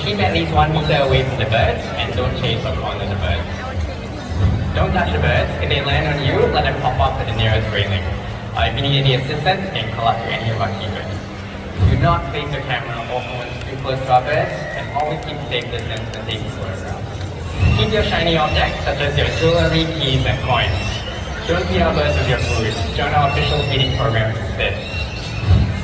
Keep at least 1 meter away from the birds and don't chase or corner the birds. Don't touch the birds. If they land on you, let them pop off to the nearest railing. If you need any assistance, you can call out to any of our keepers. Do not place your camera or phone too close to our birds, and always keep a safe distance when taking photographs. Keep your shiny objects, such as your jewelry, keys, and coins. Don't feed our birds with your food. Join our official feeding program instead.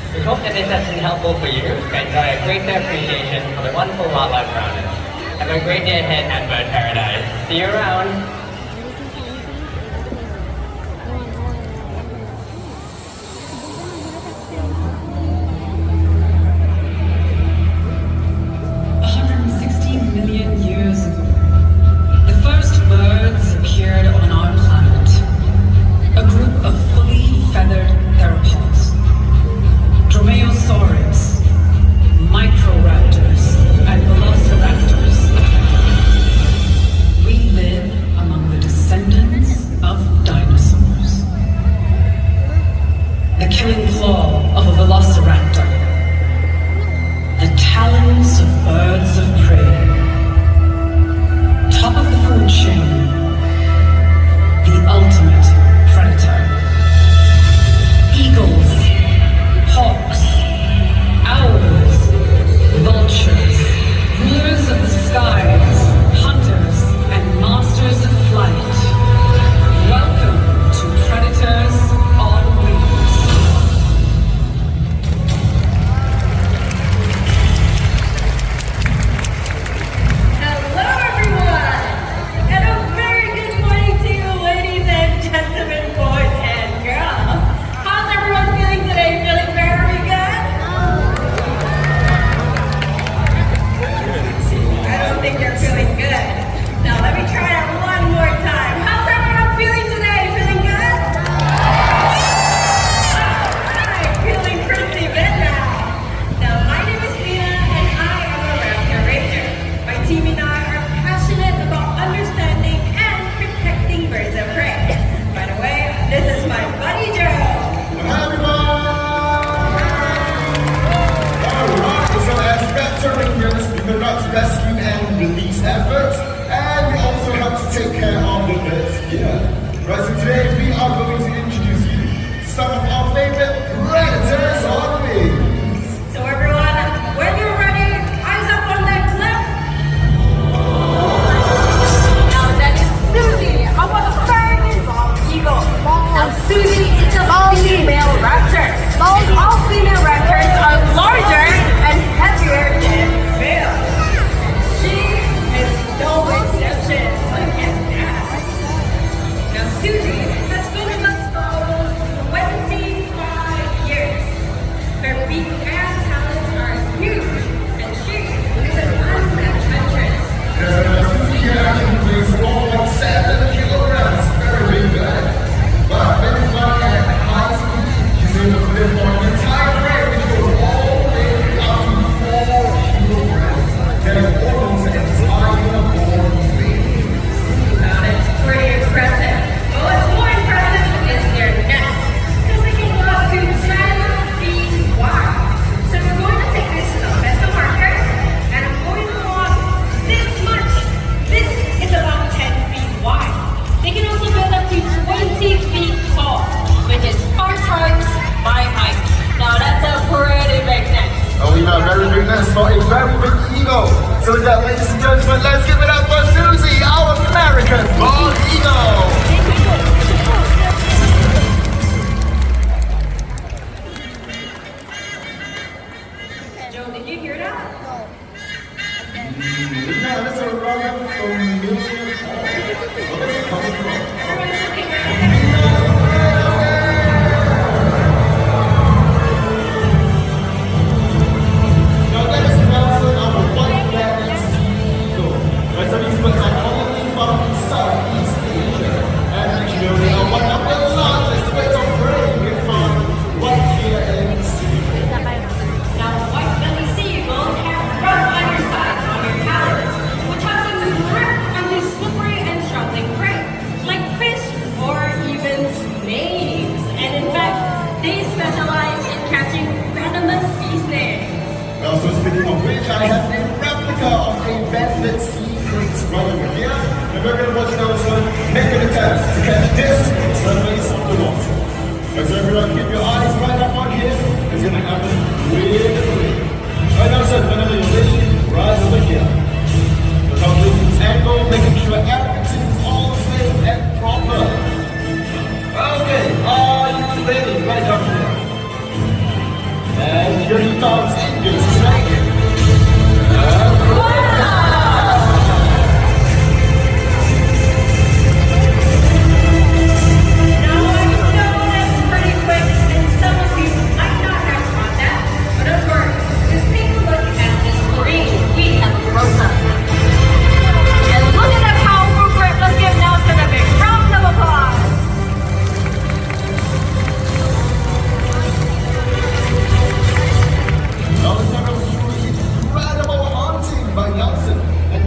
We hope that this has been helpful for you to enjoy a greater appreciation for the wonderful wildlife around us. Have a great day ahead at Bird Paradise. See you around! 160 million years ago, the first birds appeared on our planet. A group of fully feathered theropods. Dromaeosaurids, microraptors, and velociraptors. We live among the descendants of dinosaurs. The killing claw of a velociraptor. The talons of birds of prey. Top of the food chain. The ultimate predator. Eagles, hawks, owls, vultures, rulers of the skies, hunters, and masters of flight. Welcome to Predators on Wings. Hello everyone! And a very good morning to you ladies and gentlemen, boys and girls. How's everyone feeling today? Feeling very good? I don't think you're feeling good. Now let me try that one more time. How's everyone feeling today? Feeling good? Alright, feeling pretty good now. Now my name is Lena and I am a raptor ranger. My team and I are passionate about understanding and protecting birds of prey. By the way, this is my buddy Joe. Hi everyone! Alright, so as raptor rangers, we conduct rescue and release efforts, and we also help to take care of the birds here. Right, so today we are going to introduce you to some of our favorite predators on wings. So everyone, when you're ready, eyes up on that cliff. Now that is Susie, our very bald eagle. Now Susie is a female raptor. All female raptors are larger and heavier than males. She is no exception. Look at that. Now Susie has been with us for almost 25 years. Her beak and talons are huge, and she is an unmatched huntress. Susie here actually weighs more than 7 kilograms. Very good. But when flying at high speed, she's able to lift on an entire frame, which goes all the way up to 4 kilograms. That is almost an entire board weight. Now that's pretty impressive. But what's more impressive is their necks, because they can go up to 10 feet wide. So we're going to take this stuff as a marker, and I'm going to walk this much. This is about 10 feet wide. They can also build up to 20 feet tall, which is 5 times my height. Now that's a pretty big neck. Oh, we have a very big nest for a very big eagle. So with that, ladies and gentlemen, let's give it up for Susie, our American bald eagle. Joe, did you hear that? Now, that's a rather familiar call. Where's it coming from? Everyone's looking right there. Now, that is Nelson, our white-backed sea eagle. banded sea creeks right over here. And we're going to watch Nelson make an attempt to catch this surface of the water. So everyone keep your eyes right up on here. It's going to happen really quickly. Right, Nelson, whenever you're ready, right over here. Look how this angle, making sure everything's all safe and proper. Okay, are you ready? Right up here. And here he comes in your snake.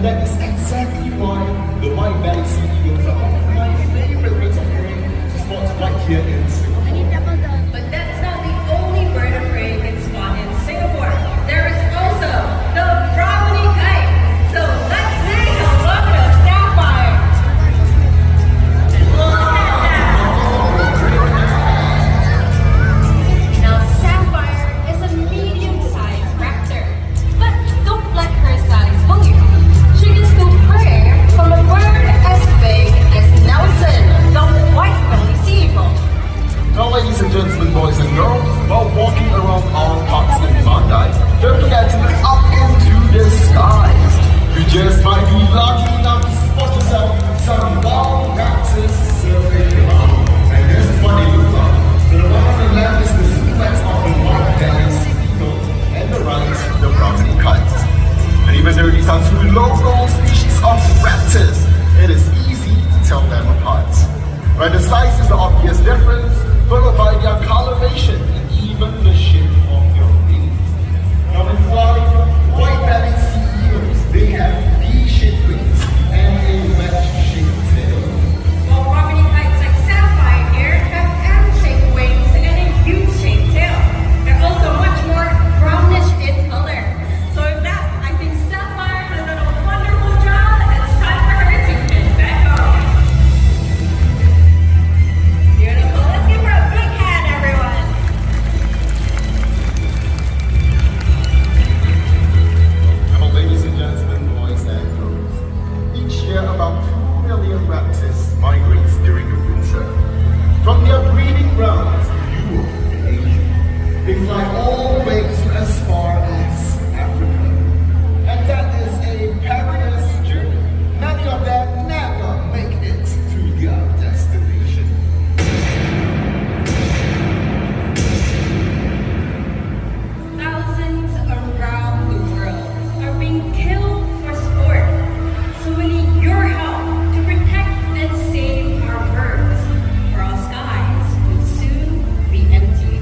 That is exactly why the white-bellied sea eagles are one of my favorite birds of prey to spot right here in Singapore. But that's not the only bird of prey you can spot in Singapore. There is also the brownie kite. So let's say hello to Sapphire. Look at that. Now Sapphire is a medium-sized raptor, but don't let her size fool you. She can still prey from a bird as big as Nelson, the white-bellied sea eagle. Now, ladies and gentlemen, boys and girls, while walking around our parks in Mandai, don't forget to look up into the skies. You just might be lucky enough to spot yourself some wild raptors circling around. And this is what they look like. So the one on the left is the silhouette of the white-bellied sea eagle, and the right, the brownie kite. And even though these are two local species of raptors, it is easy to tell them apart. Right, the size is the obvious difference, followed by their coloration and even the shape of their wings. Now in flying, white-bellied sea eagles, they have V-shaped wings and a wedge-shaped tail. While brownie kites like Sapphire here have M-shaped wings and a U-shaped tail. They're also much more brownish in color. So with that, I think Sapphire has done a wonderful job, and it's time for her to get back home. Beautiful. Let's give her a big hand, everyone. Now, ladies and gentlemen, boys and girls, each year about 2 million raptors migrate during the winter. From their breeding grounds in Europe and Asia, they fly all the way to as far as Africa. And that is a perilous journey. Many of them never make it to their destination. Thousands around the world are being killed for sport. So we need your help to protect and save our birds, or our skies will soon be empty.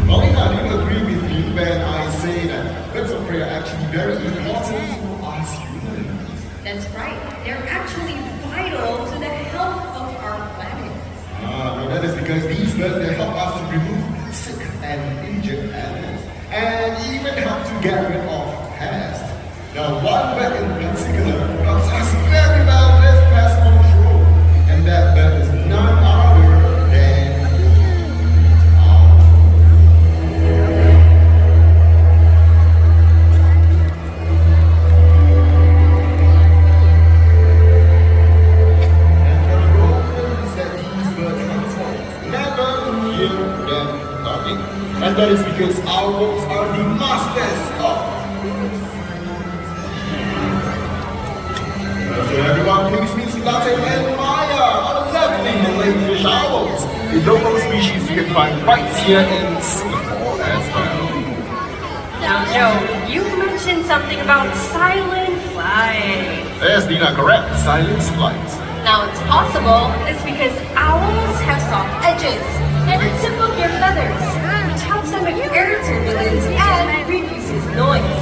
Paulina, do you agree with me when I say that birds of prey are actually very important to us humans? That's right. They're actually vital to the health of our planet. No, that is because these birds they help us to remove sick and injured animals, and even help to get rid of pests. Now, one bird in particular helps us very well with pest control, and that bird is none other than and the rodents that these birds hunt never hear them coming. And that is because owls are the masters of. So everyone, please meet Scotty and Maya, our lovely Malay fish owls, a local species you can find right here in Singapore as well. Now, Joe, you mentioned something about silent flight. Yes, Dina, correct. Silent flight. Now, it's possible it's because owls have soft edges and it tip of their feathers, which helps them with air turbulence and reduces noise,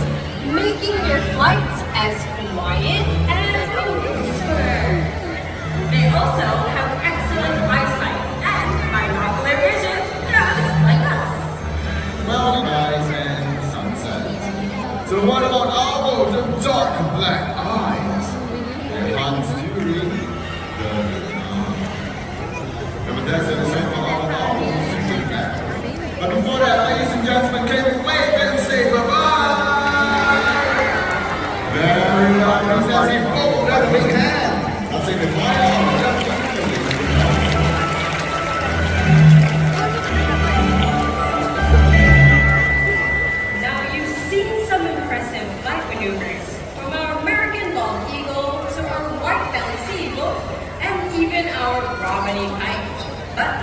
making their flights as quiet as a whisper. They also have excellent eyesight and binocular vision, just like us. dark black eyes. And Hans Fury, but that's the same for all the novels. But before that, ladies and gentlemen, can we wave and say bye-bye? Very nice. That's a bold, that's a big hand. I'll say goodbye. Now you've seen some impressive flight maneuvers, from our American bald eagle to our white-bellied sea eagle, and even our Romany kite. But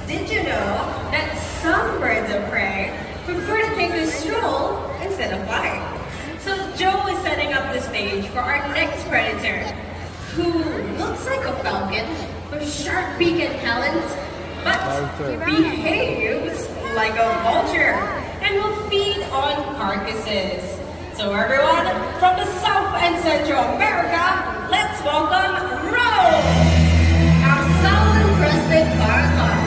did you know that some birds of prey prefer to take a stroll instead of flying? So Joe is setting up the stage for our next predator, who looks like a falcon with sharp beak and talons, but behaves like a vulture and will feed on carcasses. So everyone, from the South and Central America, let's welcome Rose, our southern crested caracara.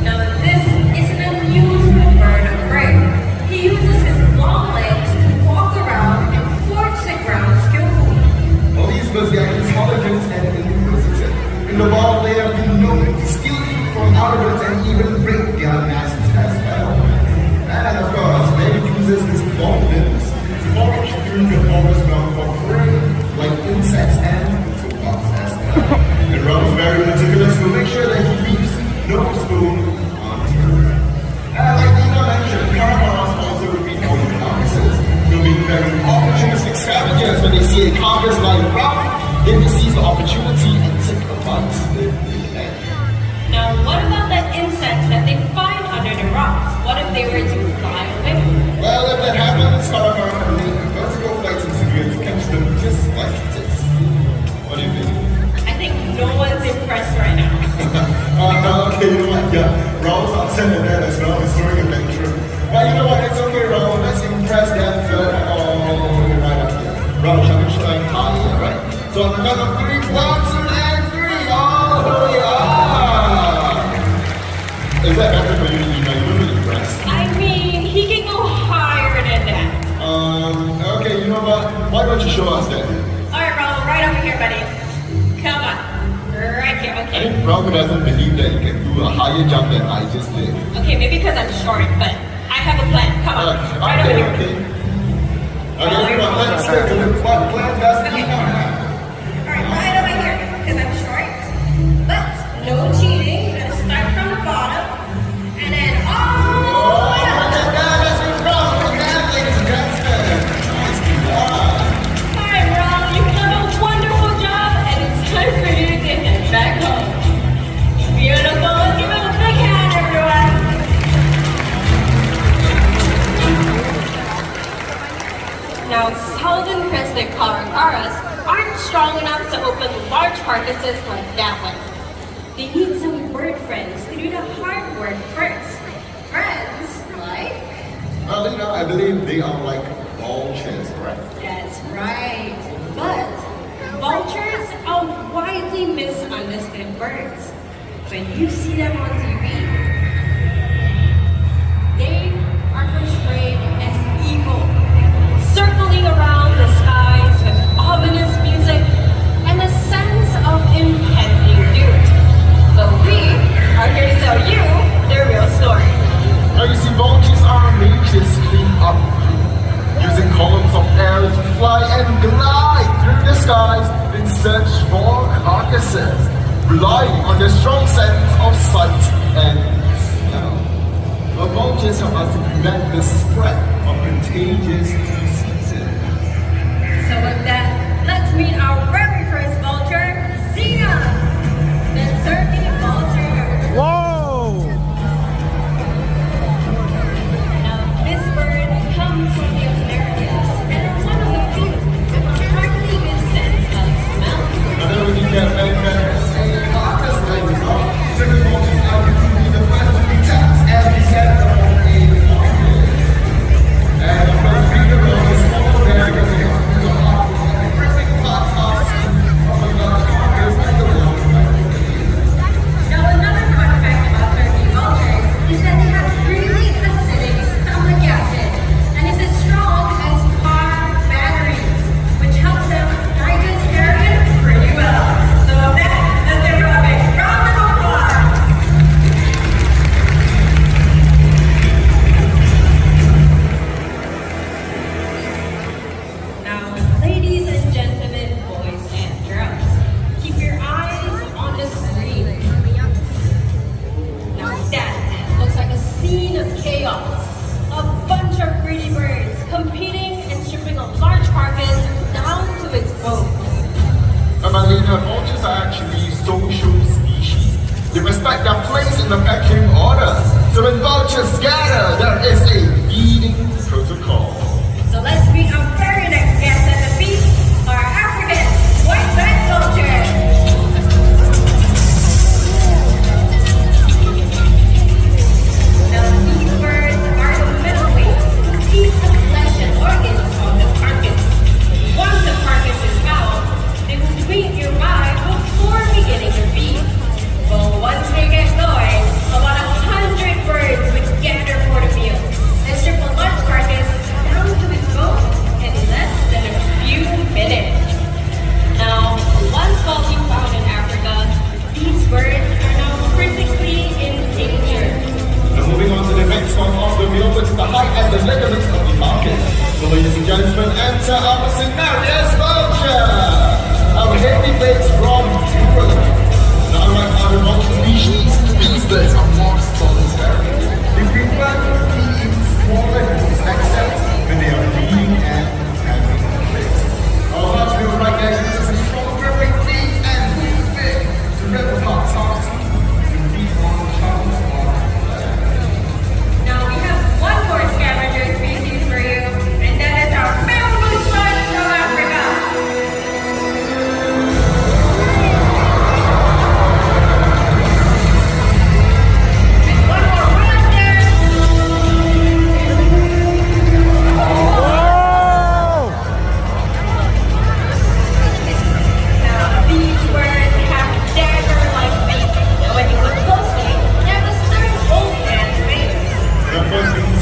Now this is an unusual bird of prey. He uses his long legs to walk around and forge the ground skillfully. Well, these birds are intelligent and inquisitive. In the wild, they have been known to steal food from other birds and even break their nests as well. And of course, they uses his long limbs to forage through the forest ground for prey, like insects and bugs as well. And Rob is very meticulous to make sure that he leaves no spoon unturned. And like Nina mentioned, caracaras also feed on carcasses. They'll be very opportunistic scavengers. When they see a carcass lying around, they will seize the opportunity and take a bite. Now, what about the insects that they find under the rocks? What if they were to fly away? Well, if that happens, caracara can make vertical flights into the air to catch them just like this. What do you think? I think no one's impressed right now. Okay, you know what? Yeah, Raul's upset at that as well. He's throwing a tantrum. But you know what? It's okay, Raul. Let's impress that third all right up here. Raul, shall we try higher, right? So on the count of 3, 1, 2, and 3. All the way up. Is that better for you? You know, you're really impressed. I mean, he can go higher than that. Okay, you know what? Why don't you show us that? Alright, Raul, right over here, buddy. Come on. Right here, I okay. think Raul doesn't believe that you can do a higher jump than I just did. Okay, maybe because I'm short, but I have a plan. Come on. Right over here. Okay, come on, let's take a look. What plan does he have? Alright, right over here. Because I'm short. But no cheating. Gonna start from the bottom. And then all the way up. Alright, Raul, you've done a wonderful job, and it's time for you to take it back home. Beautiful. Give him a big hand, everyone. Now, southern crested caracaras aren't strong enough to open large carcasses like that one. They need some bird friends to do the hard work first. Friends like? Well, you know, I believe they are like vultures, right? That's right. But vultures are widely misunderstood birds. When you see them on TV, they are portrayed as evil, circling around the skies with ominous music and a sense of impending doom. But we are here to tell you their real story. Now you see, vultures are nature's clean-up crew, using columns of air to fly and glide through the skies in search for carcasses, relying on their strong sense of sight and smell. But vultures help us to prevent the spread of contagious diseases. So with that, let's meet our very first vulture, Zena, the turkey vulture. Whoa! Now this bird comes from the Americas and is one of the few with a hardly good sense of smell. I never think that manifests a carcass like this. Certain vultures are usually the first to be tapped as we set up on a carcass. And of course, bigger vultures follow there because they have to do the hard work and pressing parts of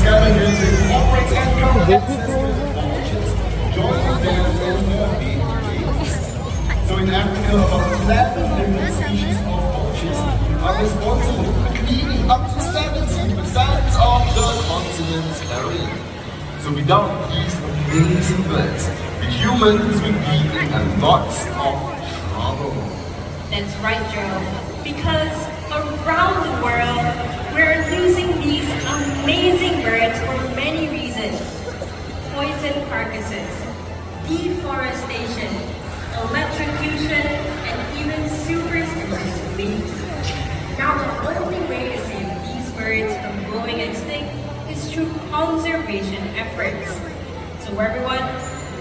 scavengers in corporates and come access with vultures, joining them in the big games. So in Africa, about 11 different species of vultures are responsible for cleaning up to 70% of the continent's area. So without these amazing birds, the humans would be in a lot of trouble. That's right, Joe. Because around the world, we're losing these amazing birds for many reasons. Poison carcasses, deforestation, electrocution, and even superstitious beliefs. Now the only way to save these birds from going extinct is through conservation efforts. So everyone,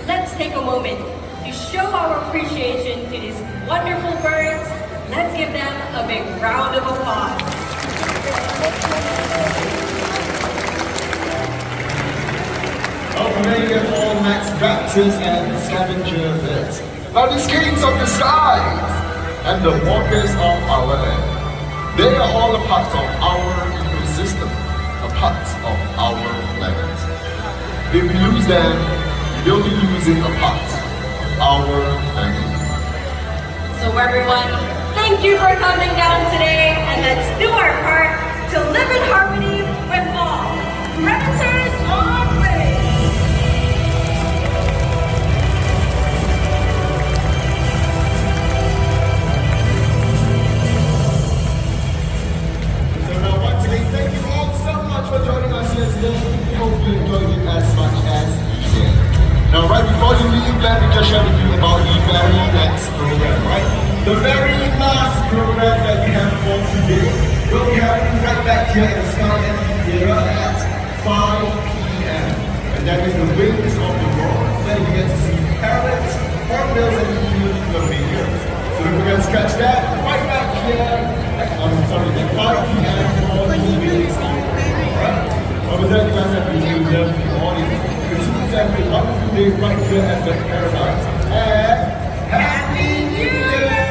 let's take a moment to show our appreciation to these wonderful birds. Let's give them a big round of applause. Familiar all max raptors and scavenger birds. Now these kings of the skies and the waters of our land, they are all a part of our ecosystem, a part of our planet. If we lose them, we'll be losing a part of our planet. So everyone, thank you for coming down today, and let's do our part to live in harmony with all. Raptors on way! So now once again, thank you all so much for joining us here today. We hope you enjoyed it as much as we did. Now right before you leave, let me just share with you about the very next program, right? The very last program that we have for today will be happening right back here in the Sky Theater at 5 p.m. And that is the Wings of the World. Then you get to see Parrots, Hornbills, and even flamingos. So don't forget to catch that right back here at 5 p.m. for the Wings of the World. Alright? Well, with that, you guys have been here with the audience. Continue to have a wonderful day right here at the Paradise. And Happy New Year!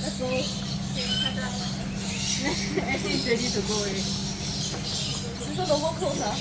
Let's go. Ashley is ready to go already. You saw the walk closer.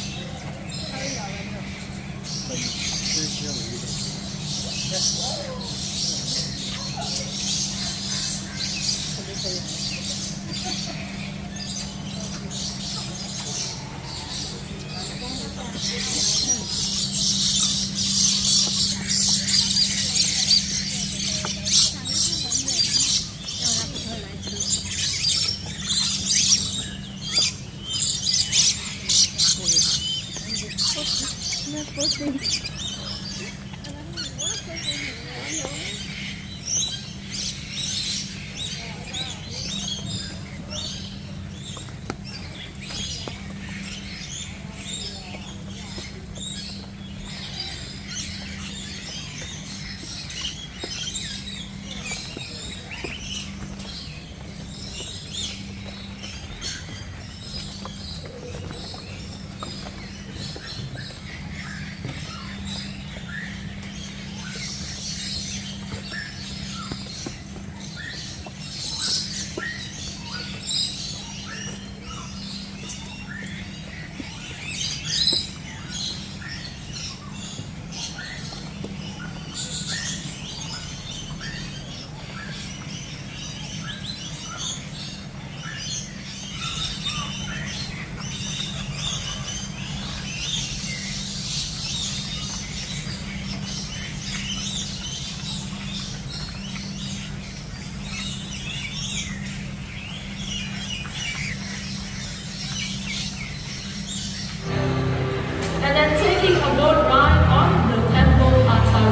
And then taking a boat ride on the Temple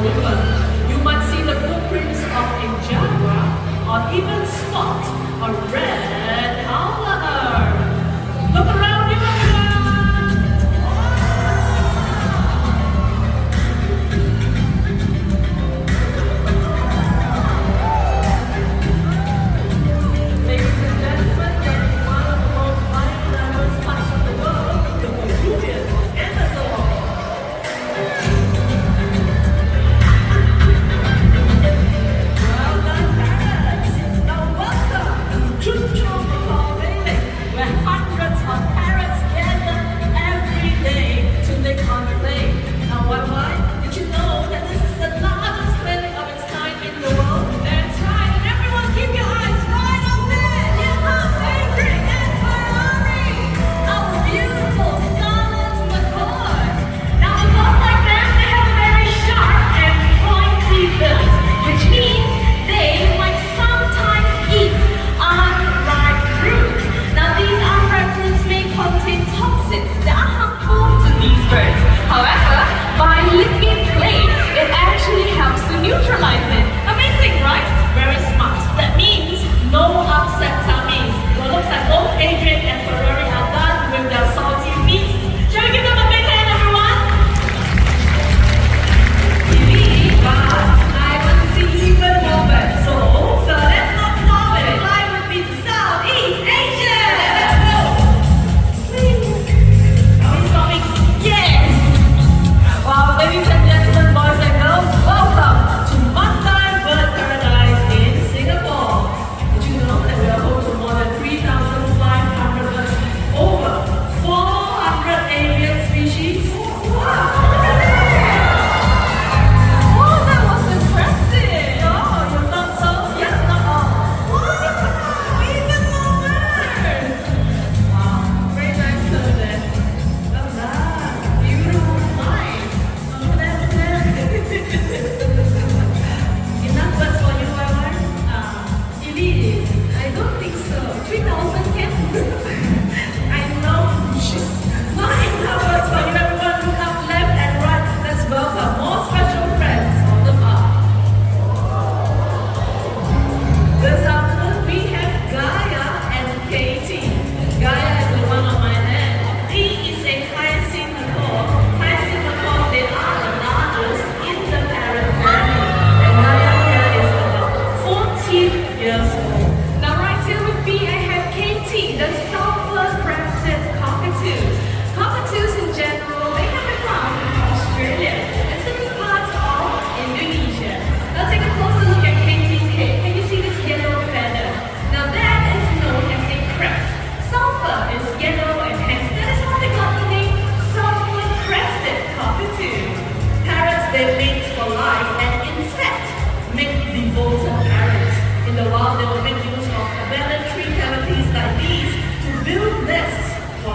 River, you might see the footprints of a jaguar or even spot a red howler. Look around you, everyone! Ladies and gentlemen, during one of the most biodiverse parts of the world, the Vultures and the Zoo. Well done, Parrots! Now welcome to Choo Choo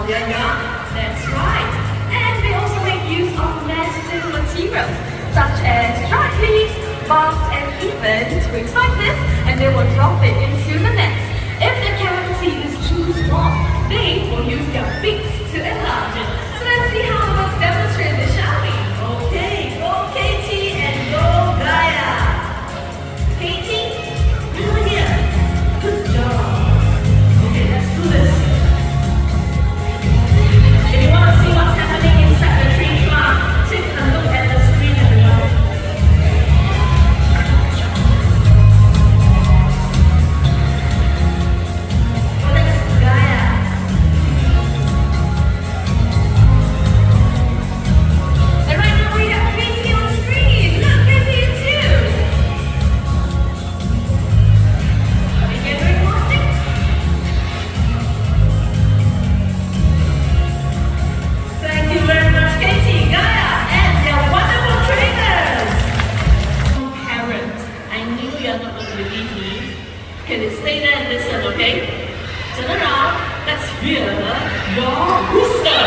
while they're young. That's right. And they also make use of nesting materials such as dried leaves, bark, and even twigs like this, and they will drop it into the nest. If the cavity is too small, they will use their beaks to enlarge it. So let's see how the birds demonstrate this, shall we? Okay, go Katie and go Gaia. Katie, you here. Good job. Okay, let's do this. If you want to see what's happening inside the tree trunk, take a look at the screen, everyone. So that's Gaia. And right now we have Katie on screen. Look, Katie, it's you. Are we gathering more sticks? Thank you very much, Katie, Gaia, and their wonderful trainers. Parrots, I knew you're not going to believe me. Okay, let's stay there and listen, okay? Turn around. Let's hear your rooster.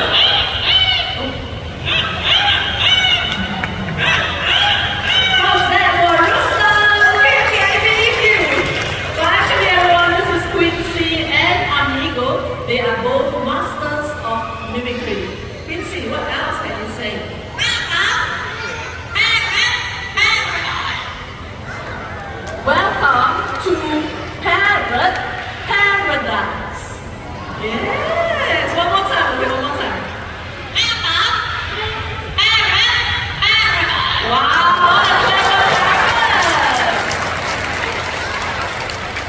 How's that for a rooster? Okay, I believe you. Well, actually, everyone, this is Quincy and Amigo. They are both masters of mimicry. Quincy, what else can you say? Welcome to Parrot Paradise. Yes, one more time, okay, one more time.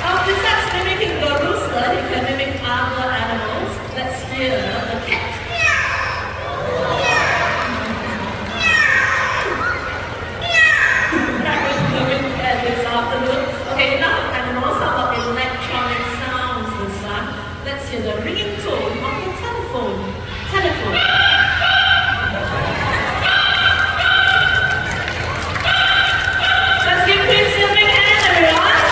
Wow, besides mimicking the rooster, you can mimic other animals. Let's hear the cat. This afternoon. Okay, enough of animals, how about electronic sounds this time? Let's hear the ringing tone of the telephone. Let's give Quincy a big hand, everyone.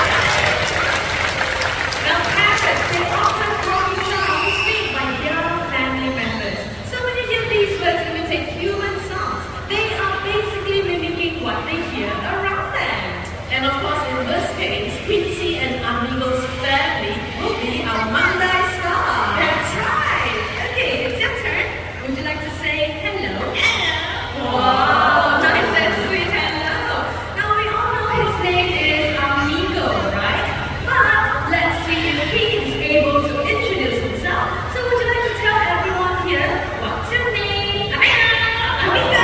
Now, parrots, they often copy sounds made by their family members. So when you hear these birds imitate human sounds, they are basically mimicking what they hear around them. And of course, in this case, Quincy and Amigo's family will be our Monday star. That's right. Okay, it's your turn. Would you like to say hello? Hello. Wow, nice and sweet hello. Now we all know his name is Amigo, right? But let's see if he is able to introduce himself. So would you like to tell everyone here what's your name? Amigo. Amigo.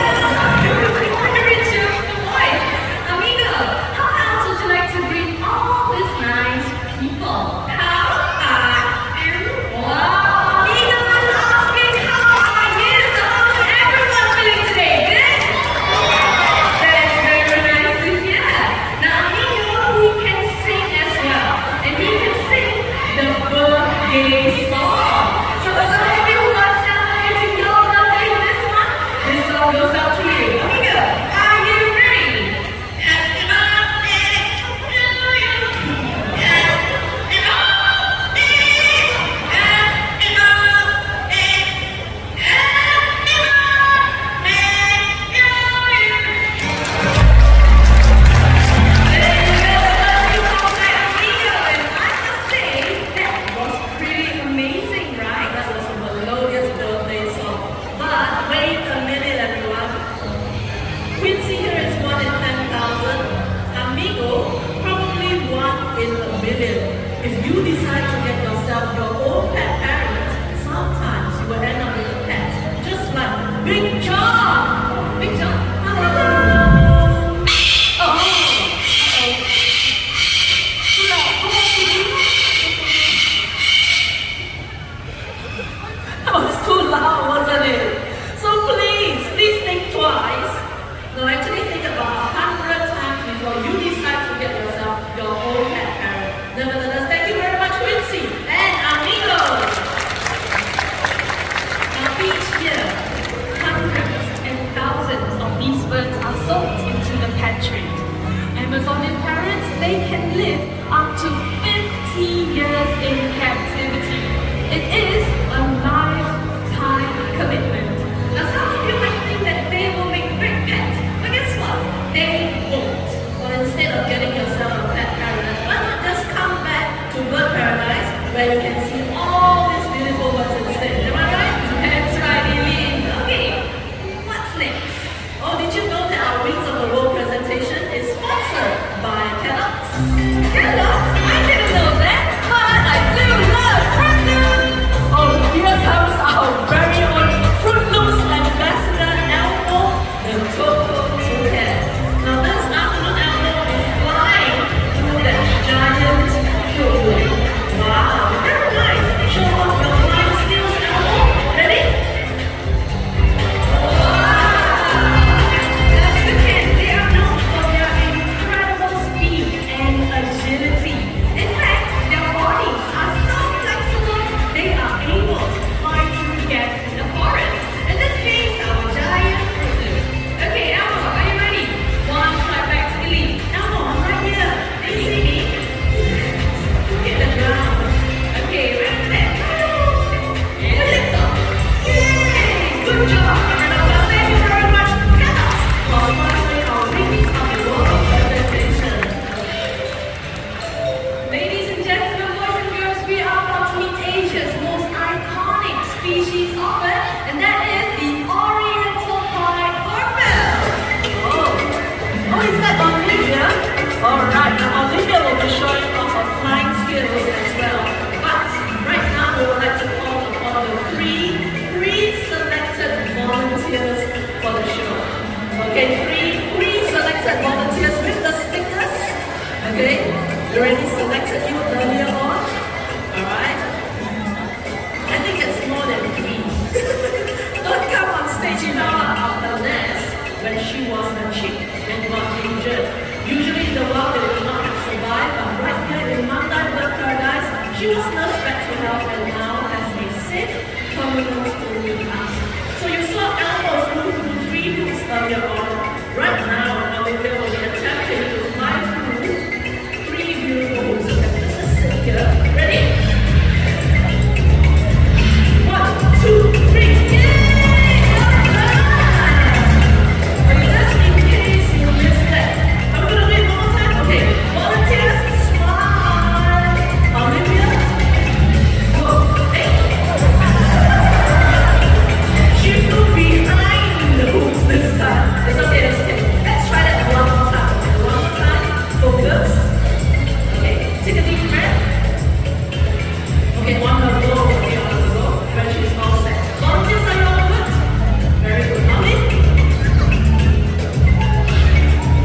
Very chill voice. Amigo. How else would you like to greet all these nice people? How are you? Wow! Amigo is asking how are you? So how's everyone feeling today? Good? That's very nice to hear. Now Amigo, he can sing as well. And he can sing the birthday song. So for those of you who are celebrating your birthday this month, this song goes out to you. Amigo, are you ready? Happy birthday to you. Happy birthday. Happy birthday. Happy Quincy here is 1 in 10,000. Amigo, probably 1 in a million. If you decide to get yourself your own pet parrot, sometimes you will end up with a pet. Just like Big John. Big John, hello. Oh. That was too loud, wasn't it? So please think twice. No, actually think about 100 times before you decide to get yourself your own pet parrot. Nevertheless, thank you very much, Quincy and Amigo. Now each year, hundreds Okay, three selected volunteers with the stickers. Okay, we already selected you earlier on. Alright. I think it's more than 3. Don't come on stage in honor of the nest when she was a chick and got injured. Usually the wild they would not have survived, but right here in Mandai Bird Paradise, she was nursed back to health and now has a safe terminal school with us. So you saw Elmo through 3 hoops earlier on. Right now, Olivia will be attempting to fly through 3 beautiful hoops. This is secure. Ready? 1, 2, 3. Yay! Well done! Okay, just in case you missed that. I'm gonna do it one more time. Okay, volunteers, smile. Olivia, go. Hey. She flew behind the hoops this time. It's okay, it's okay. Let's try that one more time. One more time. Focus. Okay, take a deep breath. Okay, on the row. Okay, on the row. When she's all set. Volunteers, are you all good? Very good. Mommy?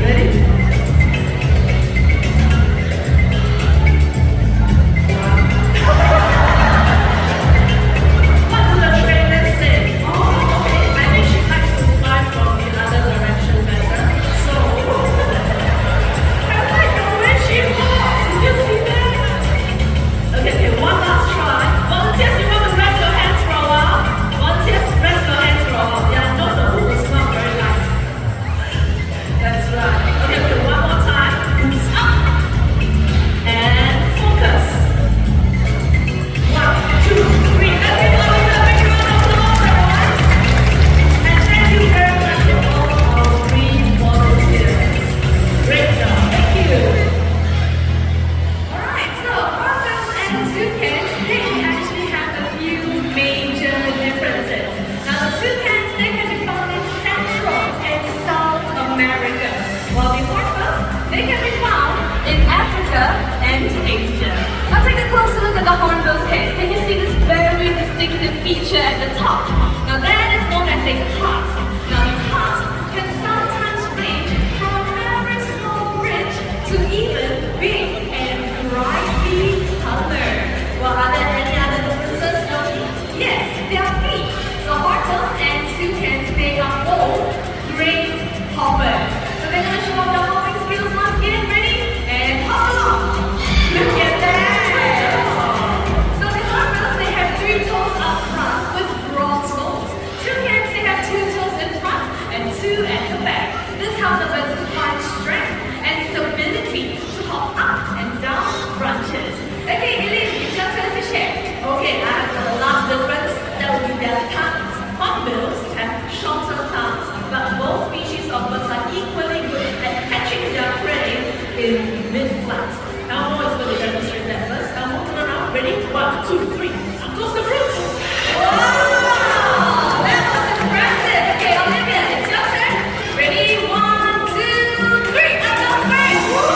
Ready? What do the trainers say? Oh, okay. I think she likes to fly from the other direction better. So, I like the way she walks. Did you see that? Okay, one last try. Volunteers, you want to rest your hands for a while? Volunteers, rest your hands for a while. Yeah, no, the hoop is not very light. That's right. Okay, one more time. Hoops up. And focus. 1, 2, 3. Everybody, a big round of applause, everyone. And thank you very much to all our 3 volunteers. Great job. Thank you. Alright, so hornbills and toucans, they actually have a few major differences. Now the toucans, they can be found in Central and South America, while the hornbills, they can be found in Africa and Asia. Now take a closer look at the hornbill's head. Can you see this very distinctive feature at the top? Now that is known as a cusp. Now the cusp can sometimes range from a very small ridge to even big and brightly colored. Well, are there any other differences? Yes, they are feet. So hornbills and toucans, they are both great hoppers. So they're going to show off their hopping skills once again. Ready? And hop along. Look at that. So the hornbills, they have 3 toes up front with broad soles. Toucans, they have 2 toes in front and 2 at the back. This helps the birds to find strength and stability to hop up and down branches. Okay, Eileen, it's your turn to share. Okay, the last difference, that would be their tongues. Hornbills have shorter tongues, but both species of birds are equally good at catching their prey in mid-flight. Elmo is going to demonstrate that first. Elmo, turn around. Ready? 1, 2, 3. Up goes the fruit. Wow! That was impressive. Okay, Olivia, it's your turn. Ready? 1, 2, 3. Up goes first. Very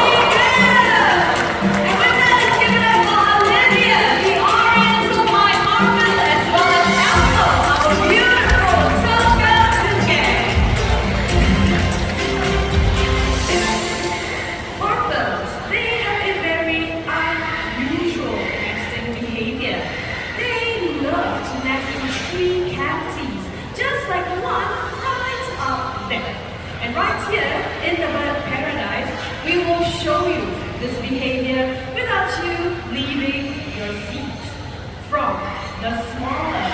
good. And with that, let's give it up for Olivia, the Oriental white hornbill, as well as Elmo, our beautiful Toga toucan. Hornbills, they have a very unusual nesting behavior. They love to nest in tree cavities, just like the one right up there. And right here in the bird paradise, we will show you this behavior without you leaving your seat. From the smaller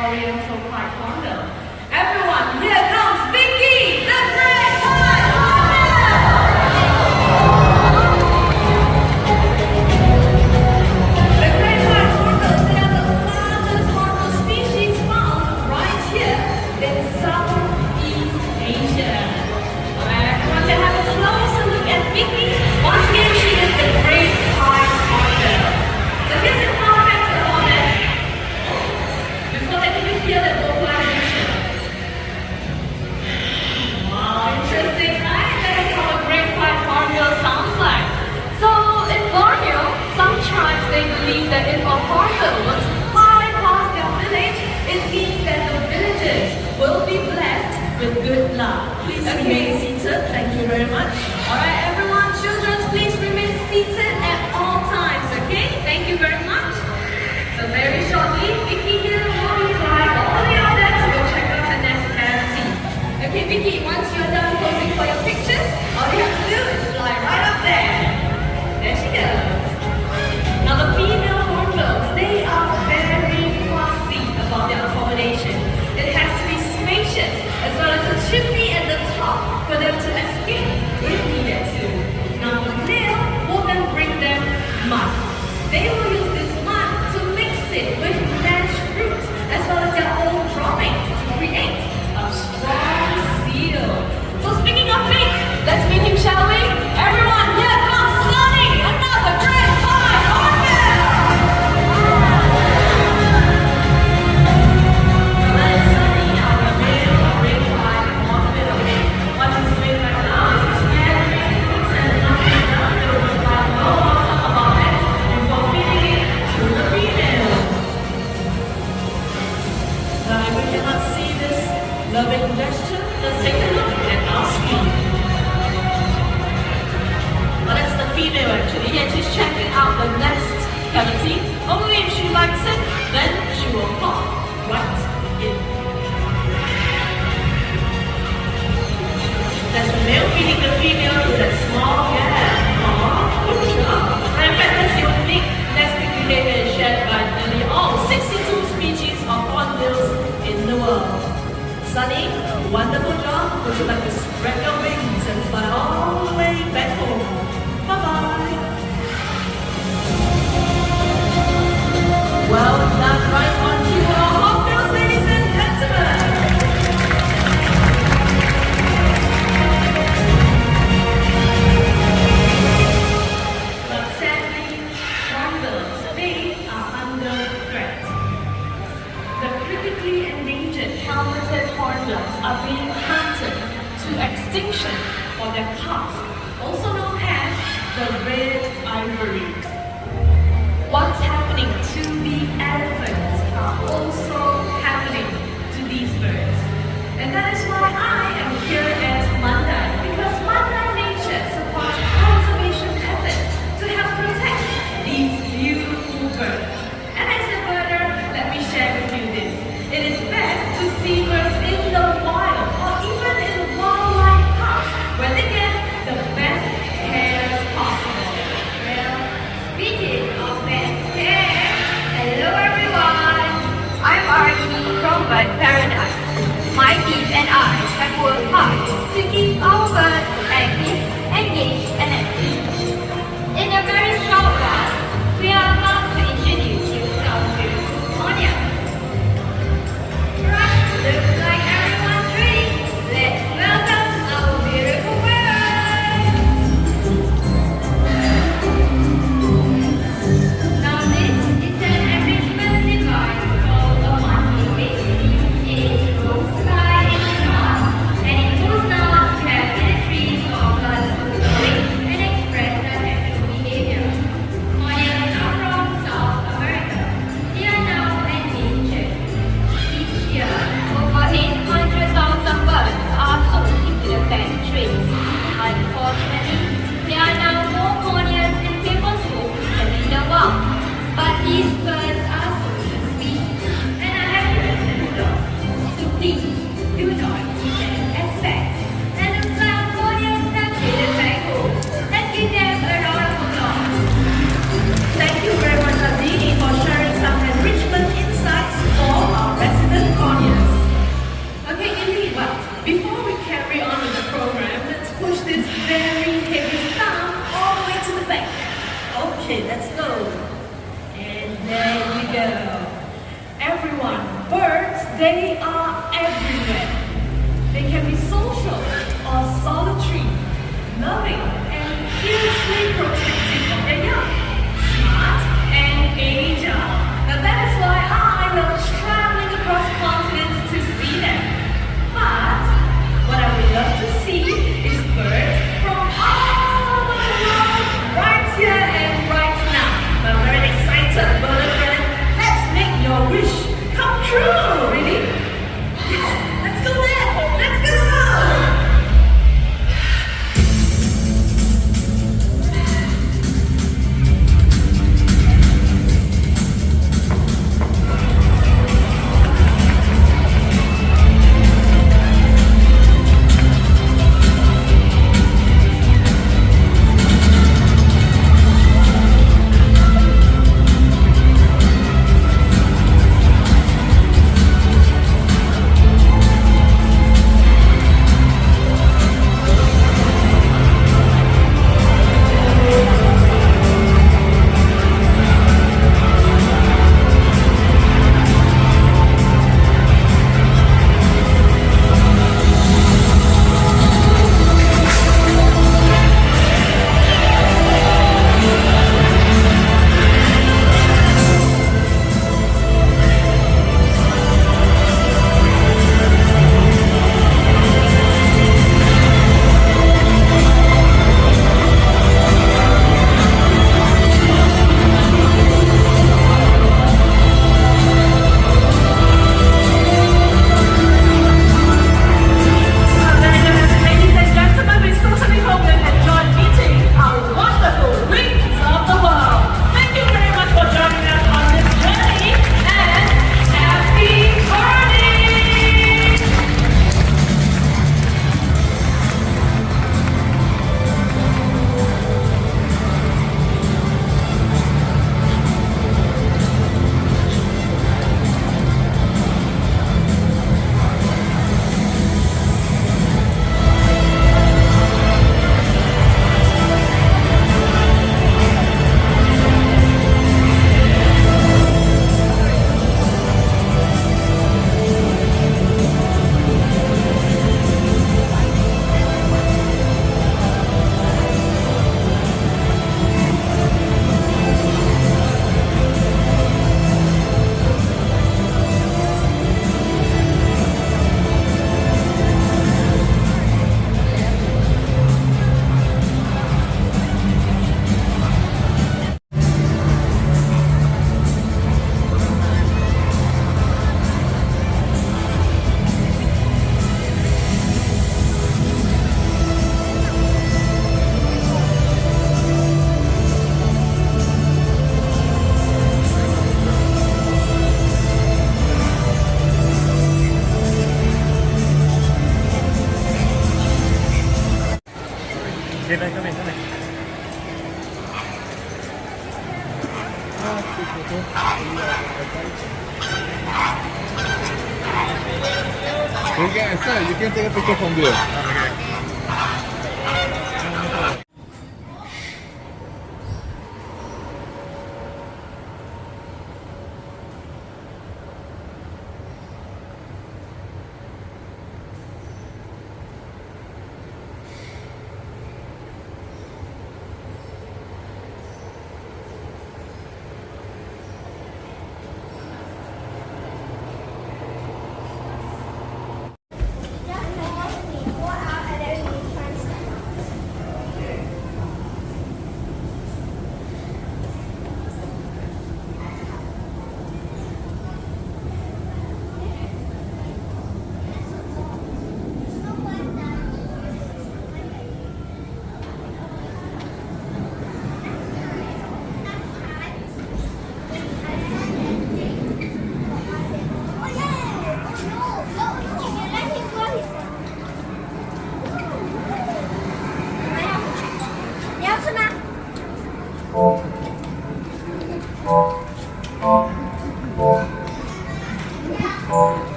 Oriental white hornbill. Everyone, here comes Vicky, the great white hornbill! The great white hornbills, they are the largest hornbill species found right here in Southeast Asia. Alright, everyone can have a closer look at Vicky. Once again, she is the great white hornbill. So here's a fun fact about it. Before that, can you hear that vocalization? them to escape if needed to. Now the male will then bring them mud. They will use this mud to mix it with fresh fruits as well as their own droppings to create a strong seal. So speaking of meat, let's meet him, shall we? Everyone, here comes Sunny, another great fine hornbill! That is Sunny, our male great fine hornbill. What he's doing right now is he's gathering fruits and nothing with like no water about it before feeding it to the female. Now if we cannot see this loving gesture, let's take a look at our screen. Well, that's the female actually, and she's checking out the nest cavity. Only if she likes it, then she will pop right in. That's the male feeding the female with a small good job. And in fact, that's unique nesting behavior is shared by nearly all 62 species of hornbills in the world. Sunny, wonderful job. Would you like to spread your wings and fly all the way back home? Bye-bye. Well done, right on cue, our hornbills, ladies and gentlemen. But sadly, hornbills, they are under threat. The critically endangered helmeted hornbills are being hunted to extinction for their tusk, also known as the red ivory. What's happening to the elephants are also happening to these birds. And that is why I am here at Mandai, because Mandai Nature supports conservation efforts to help protect these beautiful birds. And as a birder, let me share with you this. It is best to see birds in the wild or even in wildlife parks where they get the best care possible. Well, speaking of best care, hello everyone! I'm Archie from Bird Paradise. My team and I have worked hard to keep our birds active, engaged, and at peace. In a very short while, we are about to introduce you to our beautiful corneas. Right, looks like everyone's ready. Let's welcome our beautiful birds. Now this is an enrichment device called a monkey base. It is rose sky in the north, and it goes down to have trees or plants to flowing and express their natural behavior. Corneas are from South America. They are now endangered. Each year, over 800,000 birds are sold into the factories. Unfortunately, there are now more corneas in people's homes than in the wild. But these birds are social species and are happy with themselves. So please, do not keep them as pets. And the clown corneas have made it back home. Let's give them a round of applause. Thank you very much, Adini, for sharing some enrichment insights for our resident corneas. Okay, indeed, but before we carry on with the program, let's push this very heavy stump all the way to the back. Okay, let's go. And there we go. Everyone, birds, they are everywhere. They can be social or solitary, loving and fiercely protective of their young, smart and agile. Now that is why I love traveling across continents to see them. But what I would love to see is birds from all over the world, right here and right now. I'm very excited, bird friend. Let's make your wish come true, really. sir, you can take a picture from there.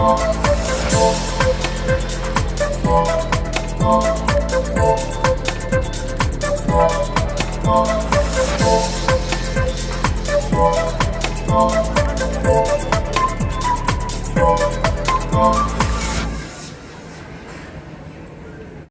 Thank you.